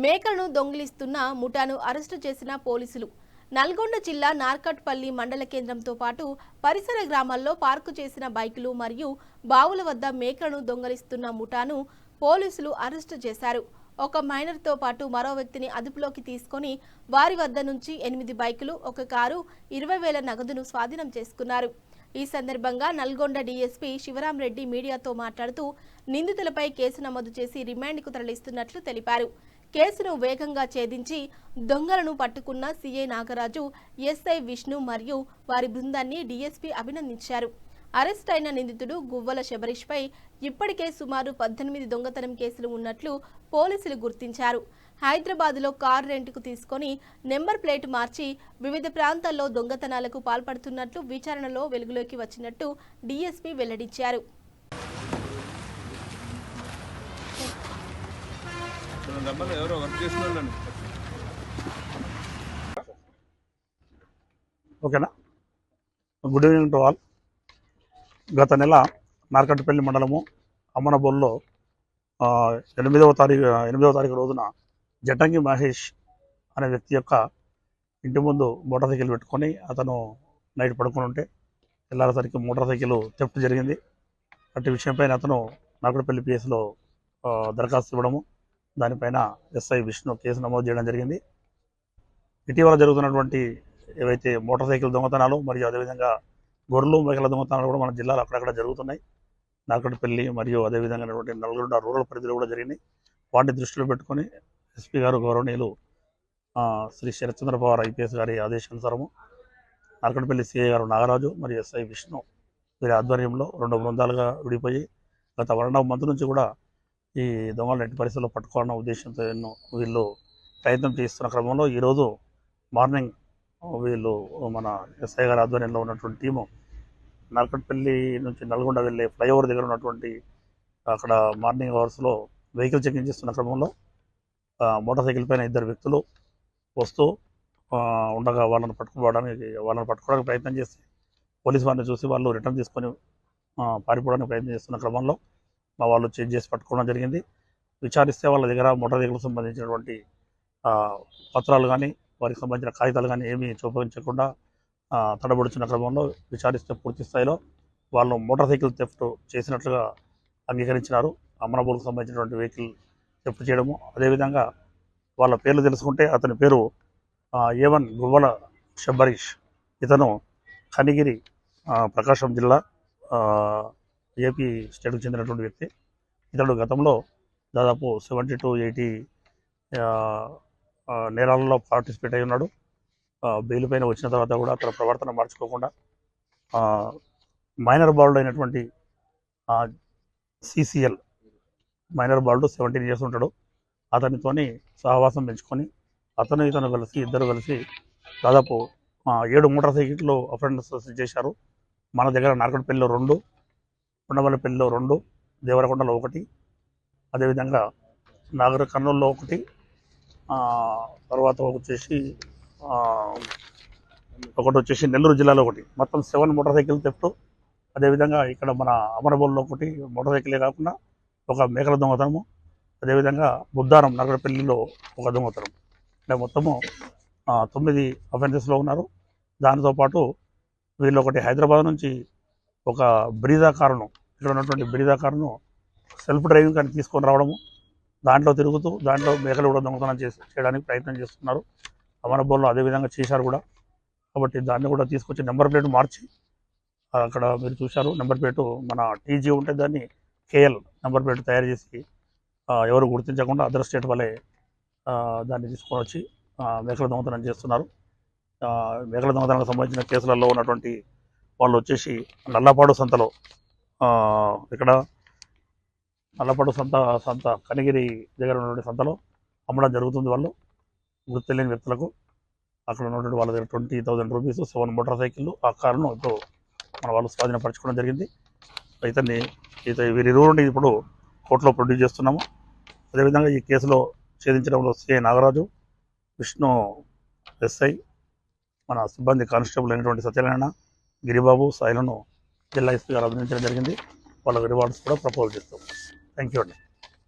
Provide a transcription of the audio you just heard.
మేకలను దొంగిలిస్తున్న ముఠాను అరెస్టు చేసిన పోలీసులు. నల్గొండ జిల్లా నార్కట్పల్లి మండల కేంద్రంతో పాటు పరిసర గ్రామాల్లో పార్కు చేసిన బైకులు మరియు బావుల వద్ద మేకలను దొంగిలిస్తున్న ముఠాను పోలీసులు అరెస్టు చేశారు. ఒక మైనర్తో పాటు మరో వ్యక్తిని అదుపులోకి తీసుకొని వారి వద్ద నుంచి 8 బైకులు, ఒక కారు, 20,000 నగదును స్వాధీనం చేసుకున్నారు. ఈ సందర్భంగా నల్గొండ డీఎస్పీ శివరాంరెడ్డి మీడియాతో మాట్లాడుతూ నిందితులపై కేసు నమోదు చేసి రిమాండ్కు తరలిస్తున్నట్లు తెలిపారు. కేసును వేగంగా ఛేదించి దొంగలను పట్టుకున్న సీఐ నాగరాజు, ఎస్ఐ విష్ణు మరియు వారి బృందాన్ని డీఎస్పీ అభినందించారు. అరెస్ట్ అయిన నిందితుడు గువ్వల శబరీష్పై ఇప్పటికే సుమారు 18 దొంగతనం కేసులు ఉన్నట్లు పోలీసులు గుర్తించారు. హైదరాబాద్లో కారు రెంట్కు తీసుకొని నెంబర్ ప్లేట్ మార్చి వివిధ ప్రాంతాల్లో దొంగతనాలకు పాల్పడుతున్నట్లు విచారణలో వెలుగులోకి వచ్చినట్టు డీఎస్పీ వెల్లడించారు. ఓకేనా. Good evening to all. గత నెల నార్కట్పల్లి మండలము అమ్మనబోల్లో 8వ తారీఖు రోజున జటంగి మహేష్ అనే వ్యక్తి యొక్క ఇంటి ముందు మోటార్ సైకిల్ పెట్టుకొని అతను నైట్ పడుకొని ఉంటే తెల్లారేసరికి మోటార్ సైకిల్ థెఫ్ట్ జరిగింది. అట్టి విషయంపైన అతను నార్కట్పల్లి పిఎస్లో దరఖాస్తు ఇవ్వడము, దానిపైన ఎస్ఐ విష్ణు కేసు నమోదు చేయడం జరిగింది. ఇటీవల జరుగుతున్నటువంటి ఏవైతే మోటార్ సైకిల్ దొంగతనాలు మరియు అదేవిధంగా గొర్రెలు మేకల దొంగతనాలు కూడా మన జిల్లాలో అక్కడక్కడ జరుగుతున్నాయి. నార్కట్పల్లి మరియు అదేవిధంగా నల్గొండ రూరల్ పరిధిలో కూడా జరిగినాయి. వాటిని దృష్టిలో పెట్టుకొని ఎస్పీ గారు గౌరవనీయులు శ్రీ శరత్చంద్ర పవార్ ఐపీఎస్ గారి ఆదేశానుసారము నార్కట్పల్లి సిఐ గారు నాగరాజు మరియు ఎస్ఐ విష్ణు వీరి ఆధ్వర్యంలో 2 బృందాలుగా విడిపోయి గత 1.5 మంత్ నుంచి కూడా ఈ దొంగలను ఎట్టి పరిస్థితుల్లో పట్టుకోవాలన్న ఉద్దేశంతో వీళ్ళు ప్రయత్నం చేస్తున్న క్రమంలో ఈరోజు మార్నింగ్ వీళ్ళు మన ఎస్ఐ గారి ఆధ్వర్యంలో ఉన్నటువంటి టీము నార్కట్పల్లి నుంచి నల్గొండ వెళ్ళే ఫ్లైఓవర్ దగ్గర ఉన్నటువంటి అక్కడ మార్నింగ్ అవర్స్లో వెహికల్ చెకింగ్ చేస్తున్న క్రమంలో మోటార్ సైకిల్ పైన 2 వ్యక్తులు వస్తూ ఉండగా వాళ్ళని పట్టుకోవడానికి ప్రయత్నం చేసి పోలీసు వారిని చూసి వాళ్ళు రిటర్న్ తీసుకొని పారిపోవడానికి ప్రయత్నం చేస్తున్న క్రమంలో మా వాళ్ళు చేంజ్ చేసి పట్టుకోవడం జరిగింది. విచారిస్తే వాళ్ళ దగ్గర మోటార్ సైకిల్కి సంబంధించినటువంటి పత్రాలు కానీ వారికి సంబంధించిన కాగితాలు కానీ ఏమీ చూపించకుండా తడబడుచున్న క్రమంలో విచారిస్తే పూర్తి స్థాయిలో వాళ్ళు మోటార్ సైకిల్ థెఫ్ట్ చేసినట్లుగా అంగీకరించినారు. అమ్మనబోల్కు సంబంధించినటువంటి వెహికల్ థెఫ్ట్ చేయడము, అదేవిధంగా వాళ్ళ పేర్లు తెలుసుకుంటే అతని పేరు A1 గువ్వల శబరీష్. ఇతను కనిగిరి ప్రకాశం జిల్లా ఏపీ స్టేట్కు చెందినటువంటి వ్యక్తి. ఇతడు గతంలో దాదాపు 70 to 80 నేరాలలో పార్టిసిపేట్ అయి ఉన్నాడు. బెయిల్ పైన వచ్చిన తర్వాత కూడా అతని ప్రవర్తన మార్చుకోకుండా మైనర్ బాలుడు అయినటువంటి CCL మైనర్ బాలుడు 17 years ఉంటాడు. అతనితోని సహవాసం పెంచుకొని ఇతను కలిసి ఇద్దరు కలిసి దాదాపు 7 మోటార్ సైకిళ్ళు అఫెండర్స్ చేశారు. మన దగ్గర నార్కట్పల్లిలో 2, ఉండవల్లిపల్లిలో 2, దేవరకొండలో 1, అదేవిధంగా కర్నూలులో 1, తర్వాత ఒకటి వచ్చేసి నెల్లూరు జిల్లాలో 1, మొత్తం 7 మోటార్ సైకిల్ థెఫ్ట్. అదేవిధంగా ఇక్కడ మన అమరబోల్లో 1 మోటార్ సైకిలే కాకుండా ఒక మేకల దొంగతనము, అదేవిధంగా బుద్ధారం నార్కట్పల్లిలో 1 దొంగతనం. అంటే మొత్తము 9 అఫెన్సెస్లో ఉన్నారు. దానితో పాటు వీళ్ళు ఒకటి హైదరాబాద్ నుంచి ఒక బ్రీజా కారును, ఇక్కడ ఉన్నటువంటి బ్రీజా కారును సెల్ఫ్ డ్రైవింగ్ కానీ తీసుకొని రావడము, దాంట్లో తిరుగుతూ దాంట్లో మేకలు కూడా దొంగతనం చేయడానికి ప్రయత్నం చేస్తున్నారు. అమరబోల్లో అదేవిధంగా చేశారు కూడా. కాబట్టి దాన్ని కూడా తీసుకొచ్చి నెంబర్ ప్లేట్ మార్చి అక్కడ మీరు చూశారు, నెంబర్ ప్లేటు మన TG ఉంటే దాన్ని KL నెంబర్ ప్లేట్ తయారు చేసి ఎవరు గుర్తించకుండా అదర్ స్టేట్ వల్లే దాన్ని తీసుకొని వచ్చి మేకల దొంగతనం చేస్తున్నారు. మేకల దొంగతనానికి సంబంధించిన కేసులలో ఉన్నటువంటి వాళ్ళు వచ్చేసి నల్లపాడు సంతలో ఇక్కడ నల్లపాడు సంత కనిగిరి దగ్గర ఉన్నటువంటి సంతలో అమ్మడం జరుగుతుంది. వాళ్ళు గుర్తు తెలియని వ్యక్తులకు అక్కడ ఉన్నటువంటి వాళ్ళ దగ్గర 20,000 రూపీస్, 7 మోటార్ సైకిళ్ళు, ఆ కారును ఇప్పుడు మన వాళ్ళు స్వాధీనపరచుకోవడం జరిగింది. వీరిరువురిని ఇప్పుడు కోర్టులో ప్రొడ్యూస్ చేస్తున్నాము. అదేవిధంగా ఈ కేసులో ఛేదించడంలో సిఐ నాగరాజు, విష్ణు ఎస్ఐ, మన సిబ్బంది కానిస్టేబుల్ అయినటువంటి సత్యనారాయణ, గిరిబాబు, సాయిలను జిల్లా ఎస్పీ గారు అభినందించడం జరిగింది. వాళ్ళకి రివార్డ్స్ కూడా ప్రపోజ్ చేస్తాం. థ్యాంక్ యూ అండి.